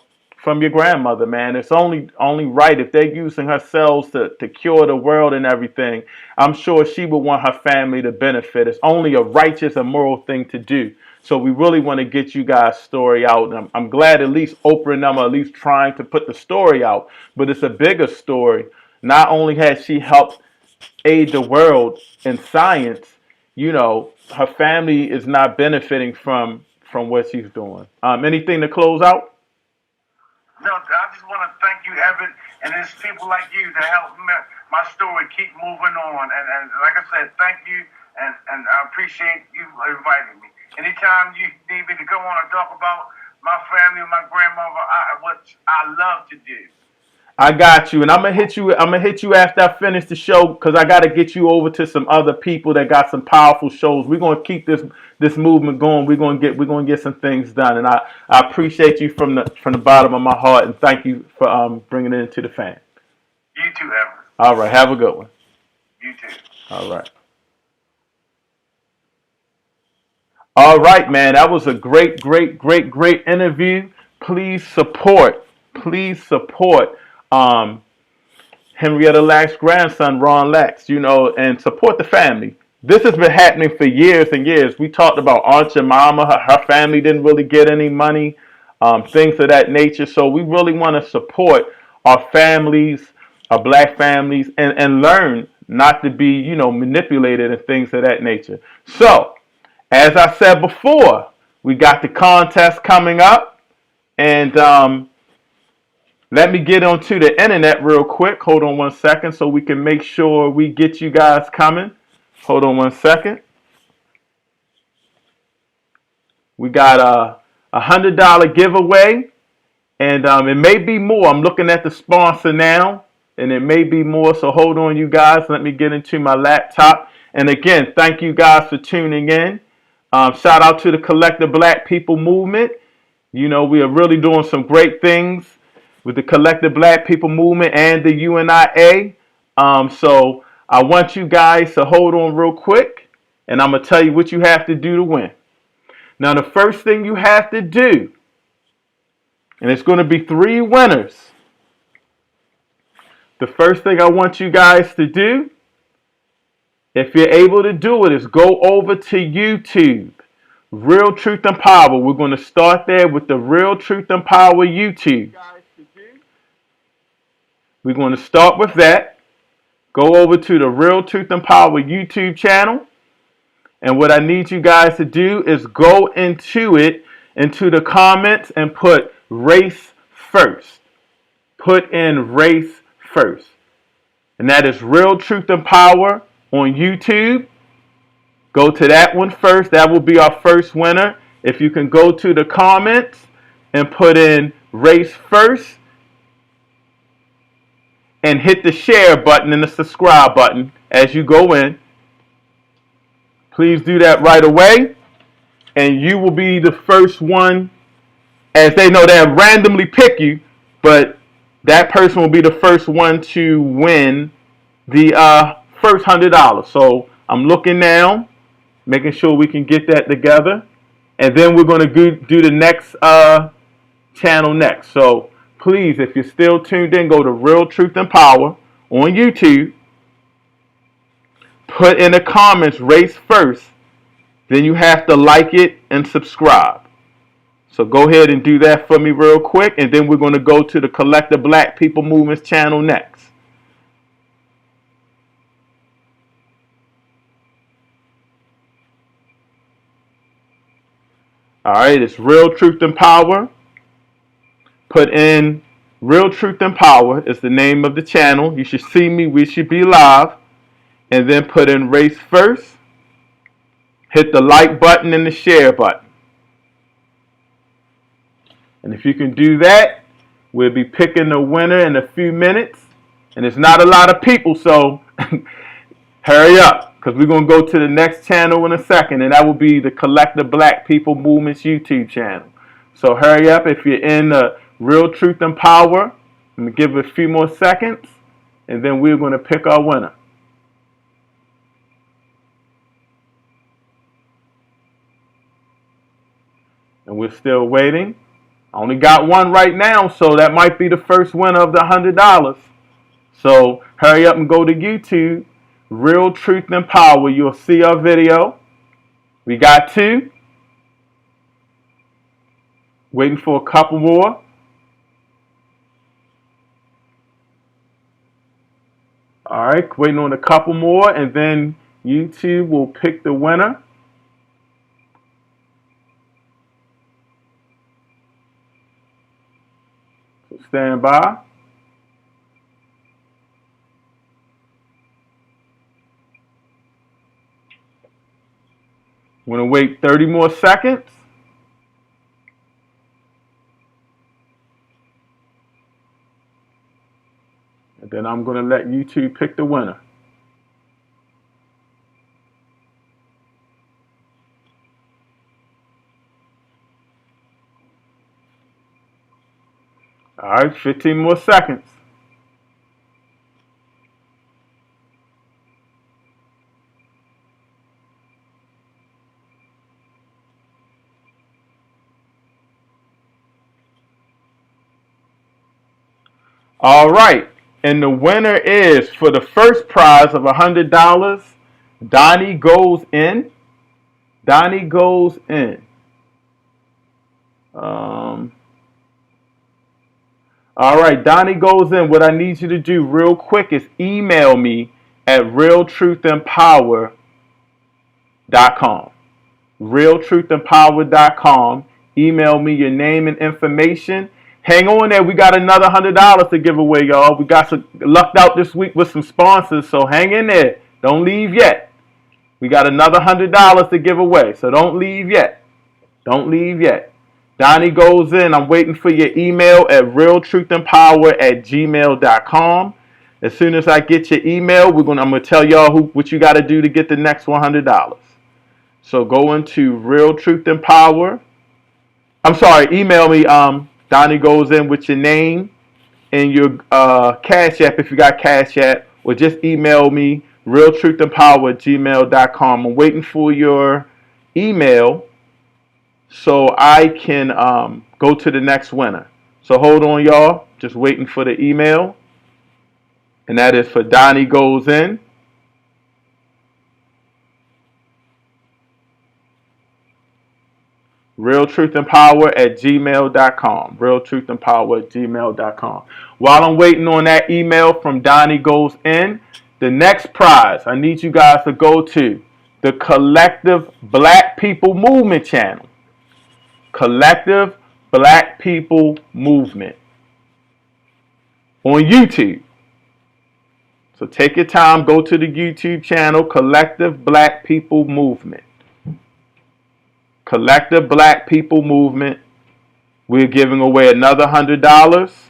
grandmother, man. It's only right if they're using her cells to cure the world and everything. I'm sure she would want her family to benefit. It's only a righteous and moral thing to do. So we really want to get you guys' story out. And I'm glad at least Oprah and them are at least trying to put the story out. But it's a bigger story. Not only has she helped aid the world in science, her family is not benefiting from what she's doing. Anything to close out? No, I just want to thank you, Evan, and there's people like you that help my story keep moving on. And like I said, thank you, and I appreciate you inviting me. Anytime you need me to come on and talk about my family and my grandmother, what I love to do. I got you, and I'm gonna hit you. I'm gonna hit you after I finish the show because I got to get you over to some other people that got some powerful shows. We're gonna keep this movement going. We're gonna get some things done, and I appreciate you from the bottom of my heart, and thank you for bringing it into the fan. You too, Evan. All right, have a good one. You too. All right. All right, man. That was a great interview. Please support. Henrietta Lacks' grandson, Ron Lacks, and support the family. This has been happening for years and years. We talked about Aunt Jemima. Her family didn't really get any money, things of that nature. So we really want to support our families, our black families, and learn not to be, manipulated and things of that nature. So, as I said before, we got the contest coming up, and let me get onto the internet real quick. Hold on one second so we can make sure we get you guys coming. Hold on one second. We got a $100 giveaway, and it may be more. I'm looking at the sponsor now, and it may be more. So hold on, you guys. Let me get into my laptop. And again, thank you guys for tuning in. Shout out to the Collective Black People Movement. We are really doing some great things with the Collective Black People Movement and the UNIA. So I want you guys to hold on real quick, and I'm going to tell you what you have to do to win. Now, the first thing you have to do, and it's going to be 3 winners. The first thing I want you guys to do, if you're able to do it, is go over to YouTube. Real Truth and Power. We're going to start there with the Real Truth and Power YouTube. We're going to start with that. Go over to the Real Truth and Power YouTube channel. And what I need you guys to do is go into the comments, and put race first. Put in race first. And that is Real Truth and Power on YouTube. Go to that one first. That will be our first winner. If you can go to the comments and put in race first, and hit the share button and the subscribe button as you go in. Please do that right away, and you will be the first one. As they know, they'll randomly pick you, but that person will be the first one to win the first $100. So I'm looking now, making sure we can get that together, and then we're going to do the next channel next. So please, if you're still tuned in, go to Real Truth and Power on YouTube. Put in the comments race first. Then you have to like it and subscribe. So go ahead and do that for me real quick. And then we're going to go to the Collective Black People Movement's channel next. All right, it's Real Truth and Power. Put in Real Truth and Power is the name of the channel. You should see me. We should be live. And then put in race first. Hit the like button and the share button. And if you can do that, we'll be picking the winner in a few minutes. And it's not a lot of people, so hurry up, because we're going to go to the next channel in a second, and that will be the Collective Black People Movement's YouTube channel. So hurry up if you're in the Real Truth and Power. Let me give it a few more seconds, and then we're going to pick our winner. And we're still waiting. I only got one right now, so that might be the first winner of the $100. So hurry up and go to YouTube, Real Truth and Power. You'll see our video. We got 2. Waiting for a couple more. All right, waiting on a couple more, and then YouTube will pick the winner. So stand by. I'm going to wait 30 more seconds. And then I'm going to let YouTube pick the winner. All right, 15 more seconds. All right, and the winner is, for the first prize of $100, Donnie Goes In. Donnie Goes In. All right, Donnie Goes In. What I need you to do real quick is email me at realtruthandpower.com. realtruthandpower.com. Email me your name and information. Hang on there. We got another $100 to give away, y'all. We got some lucked out this week with some sponsors, so hang in there. Don't leave yet. We got another $100 to give away, so don't leave yet. Don't leave yet. Donnie Goes In. I'm waiting for your email at realtruthandpower@gmail.com. As soon as I get your email, I'm gonna tell y'all what you got to do to get the next $100. So go into Real Truth and Power. I'm sorry, email me Donnie Goes In with your name and your Cash App if you got Cash App, or just email me realtruthandpower@gmail.com. I'm waiting for your email so I can go to the next winner. So hold on, y'all. Just waiting for the email. And that is for Donnie Goes In. realtruthandpower@gmail.com. realtruthandpower@gmail.com. While I'm waiting on that email from Donnie Goes In, the next prize, I need you guys to go to the Collective Black People Movement channel. Collective Black People Movement on YouTube. So take your time, go to the YouTube channel, Collective Black People Movement. Collective Black People Movement. We're giving away another $100.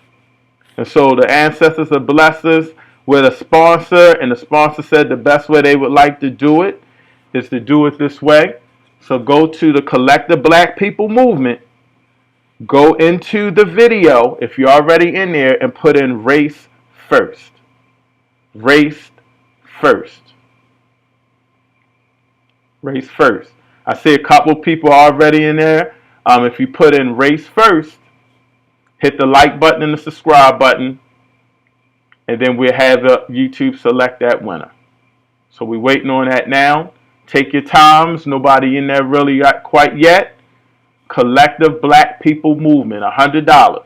And so the ancestors have blessed us with a sponsor, and the sponsor said the best way they would like to do it is to do it this way. So go to the Collective Black People Movement. Go into the video, if you're already in there, and put in race first. Race first. Race first. I see a couple people already in there. If you put in race first, hit the like button and the subscribe button, and then we'll have YouTube select that winner. So we're waiting on that now. Take your times. Nobody in there really got quite yet. Collective Black People Movement, $100.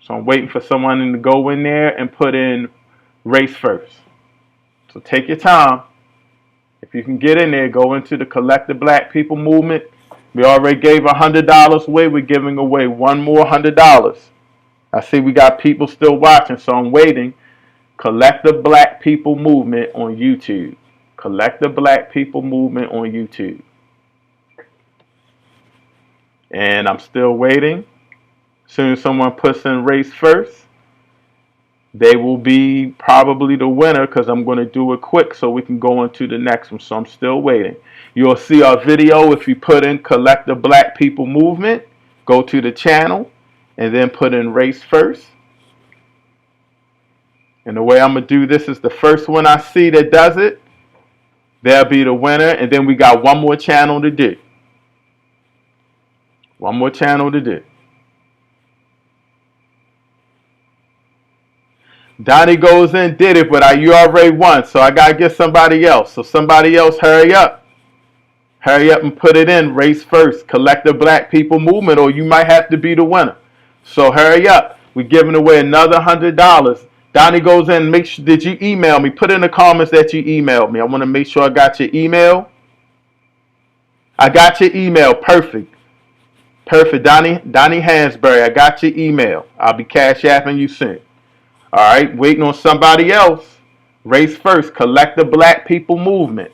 So I'm waiting for someone to go in there and put in race first. So take your time. If you can get in there, go into the Collective Black People Movement. We already gave $100 away. We're giving away one more $100. I see we got people still watching, so I'm waiting. Collective Black People Movement on YouTube. Collective Black People Movement on YouTube. And I'm still waiting. As soon as someone puts in race first, they will be probably the winner, because I'm going to do it quick so we can go into the next one. So I'm still waiting. You'll see our video if you put in Collective Black People Movement. Go to the channel and then put in race first. And the way I'm going to do this is the first one I see that does it, they'll be the winner. And then we got one more channel to do. One more channel to do. Donnie Goes In did it, but you already won, so I got to get somebody else. So somebody else, hurry up. Hurry up and put it in. Race first. Collective Black People Movement, or you might have to be the winner. So hurry up. We're giving away another $100. Donnie goes in, make sure, did you email me? Put in the comments that you emailed me. I want to make sure I got your email. I got your email. Perfect. Perfect. Donnie Hansberry, I got your email. I'll be cash apping you soon. All right, waiting on somebody else. Race First, Collective Black People Movement.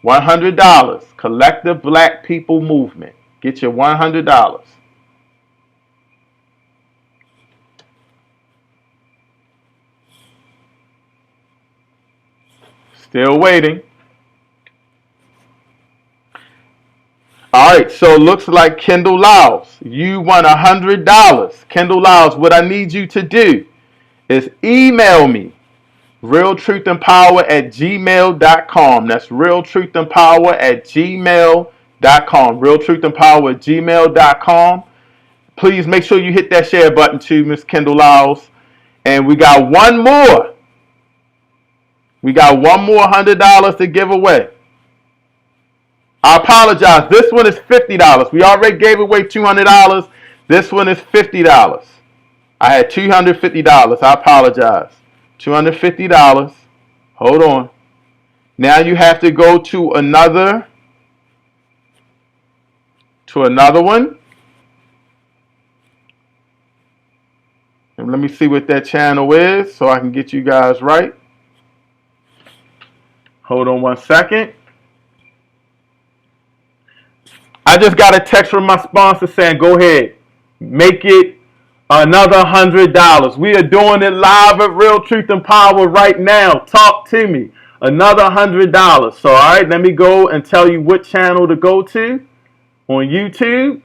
$100. Collective Black People Movement. Get your $100. Still waiting. All right, so it looks like Kendall Lyles, you won $100. Kendall Lyles, what I need you to do is email me realtruthandpower@gmail.com. That's realtruthandpower@gmail.com. realtruthandpower@gmail.com. Please make sure you hit that share button too, Miss Kendall Lyles. And we got one more. We got one more $100 to give away. I apologize. This one is $50. We already gave away $200. This one is $50. I had $250. I apologize. $250. Hold on. Now you have to go to another one. And let me see what that channel is so I can get you guys right. Hold on one second. I just got a text from my sponsor saying, go ahead, make it another $100. We are doing it live at Real Truth and Power right now. Talk to me. Another $100. So, all right, let me go and tell you what channel to go to on YouTube.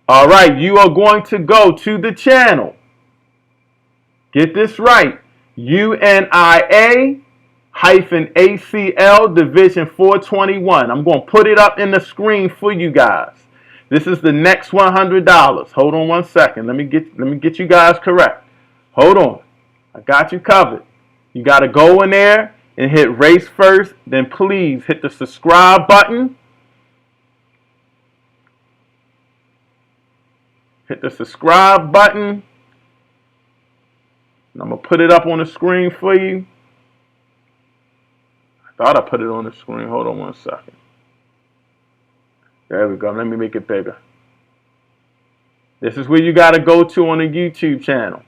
All right, you are going to go to the channel. Get this right. UNIA-ACL Division 421. I'm going to put it up in the screen for you guys. This is the next $100. Hold on one second. Let me get you guys correct. Hold on. I got you covered. You got to go in there and hit Race First. Then please hit the subscribe button. Hit the subscribe button. And I'm going to put it up on the screen for you. I thought I put it on the screen. Hold on one second. There we go. Let me make it bigger. This is where you got to go to on the YouTube channel.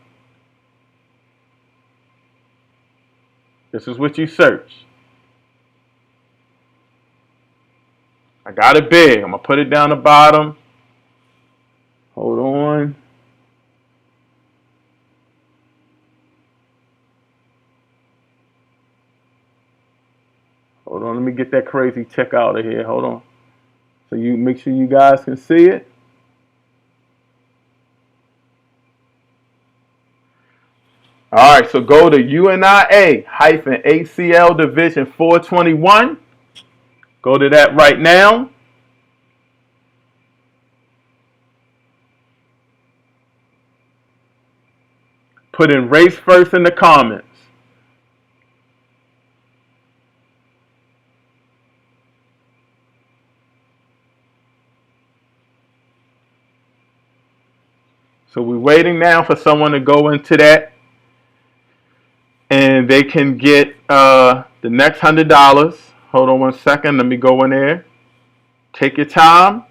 This is what you search. I got it big. I'm going to put it down the bottom. Hold on. Hold on, let me get that crazy check out of here. Hold on. So you make sure you guys can see it. All right, so go to UNIA-ACL Division 421. Go to that right now. Put in Race First in the comments. So we're waiting now for someone to go into that, and they can get the next $100. Hold on one second. Let me go in there. Take your time.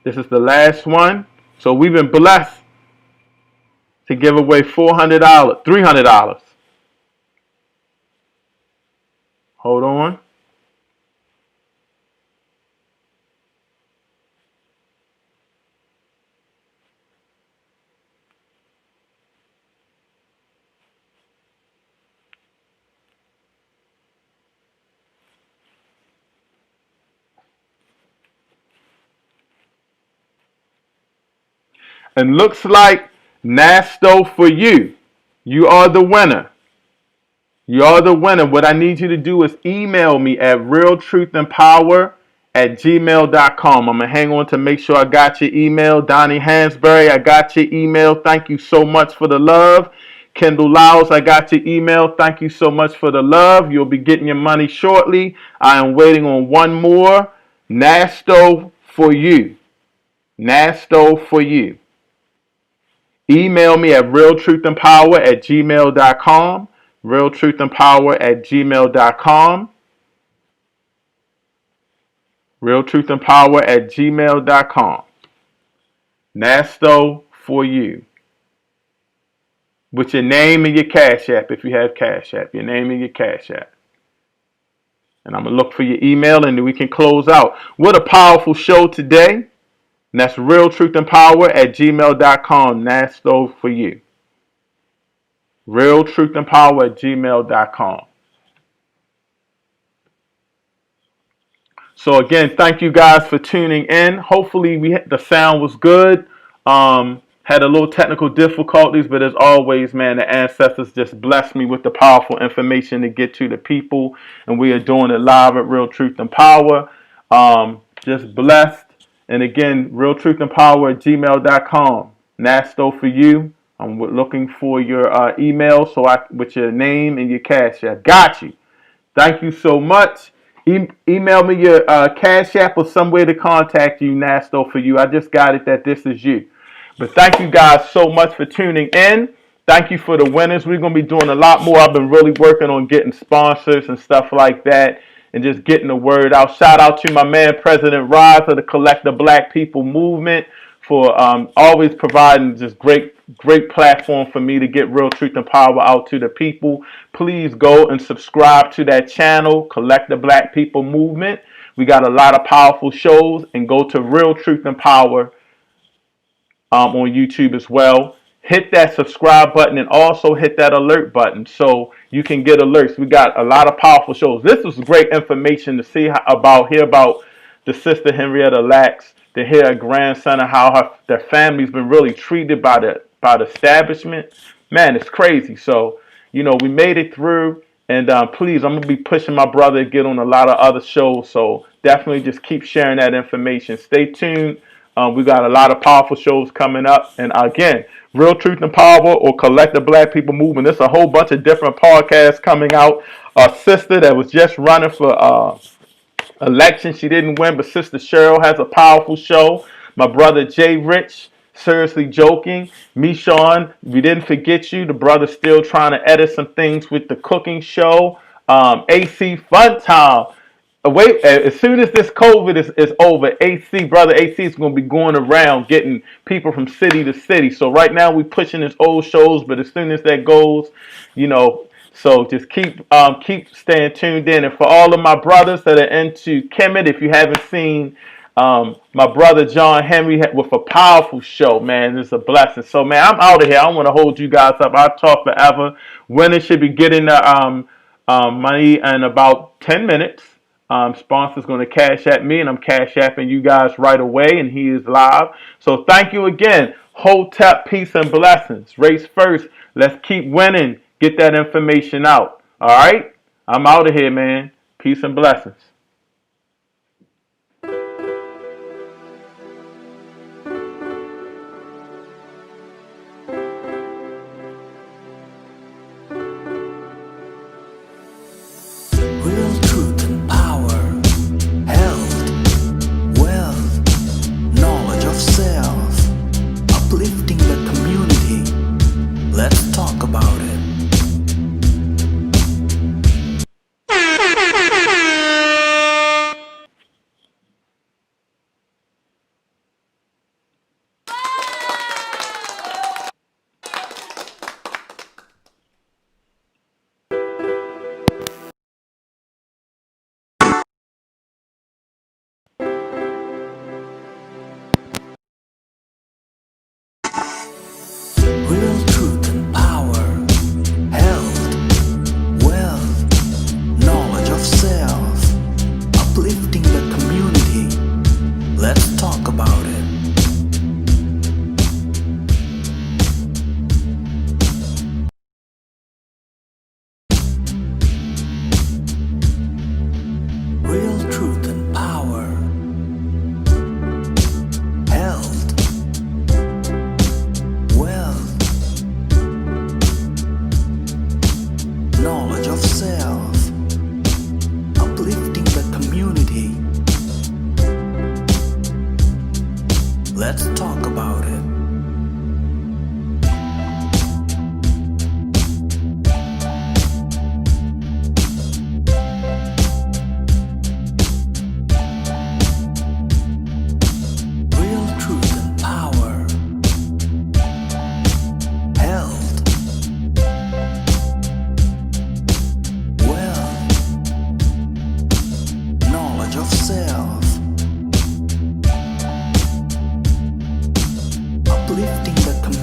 This is the last one. So we've been blessed to give away $400, $300. Hold on. And looks like Nasto for you. You are the winner. You are the winner. What I need you to do is email me at realtruthandpower@gmail.com. I'm going to hang on to make sure I got your email. Donnie Hansberry, I got your email. Thank you so much for the love. Kendall Lyles, I got your email. Thank you so much for the love. You'll be getting your money shortly. I am waiting on one more. Nasto for you. Nasto for you. Email me at realtruthandpower@gmail.com. realtruthandpower@gmail.com. realtruthandpower@gmail.com. Nasto for you. With your name and your Cash App, if you have Cash App. Your name and your Cash App. And I'm going to look for your email and then we can close out. What a powerful show today. And that's realtruthandpower@gmail.com. Nasto for you. realtruthandpower@gmail.com. So again, thank you guys for tuning in. Hopefully the sound was good. Had a little technical difficulties, but as always, man, the ancestors just blessed me with the powerful information to get to the people, and we are doing it live at Real Truth and Power. Just blessed. And again, realtruthandpower@gmail.com. Nasto for you. I'm looking for your email with your name and your Cash App. Got you. Thank you so much. Email me your Cash App or some way to contact you, Nasto for you. I just got it that this is you. But thank you guys so much for tuning in. Thank you for the winners. We're going to be doing a lot more. I've been really working on getting sponsors and stuff like that and just getting the word out. Shout out to my man, President Roz of the Collect the Black People Movement for always providing just great platform for me to get Real Truth and Power out to the people. Please go and subscribe to that channel, Collect the Black People Movement. We got a lot of powerful shows, and go to Real Truth and Power on YouTube as well. Hit that subscribe button and also hit that alert button so you can get alerts. We got a lot of powerful shows. This was great information to hear about the sister Henrietta Lacks, to hear her grandson and how their family's been really treated by the establishment. Man, it's crazy. So, we made it through. And please, I'm going to be pushing my brother to get on a lot of other shows. So definitely just keep sharing that information. Stay tuned. We got a lot of powerful shows coming up. And again, Real Truth and Power or Collect the Black People Movement. There's a whole bunch of different podcasts coming out. Our sister that was just running for election, she didn't win, but Sister Cheryl has a powerful show. My brother Jay Rich, Seriously Joking. Me, Sean, we didn't forget you. The brother's still trying to edit some things with the cooking show. AC Fun Time. Wait, as soon as this COVID is over, Brother AC is going to be going around getting people from city to city. So right now we're pushing his old shows, but as soon as that goes, so just keep staying tuned in. And for all of my brothers that are into Kemet, if you haven't seen my brother John Henry with a powerful show, man, it's a blessing. So man, I'm out of here. I don't want to hold you guys up. I'll talk forever. Winner should be getting the money in about 10 minutes. Sponsor's going to cash at me, and I'm cash apping you guys right away, and he is live. So thank you again. Hotep, peace and blessings. Race first. Let's keep winning. Get that information out. All right? I'm out of here, man. Peace and blessings. Real truth and power, health, wealth, knowledge of self, uplifting the community. Let's talk about it. Let's talk about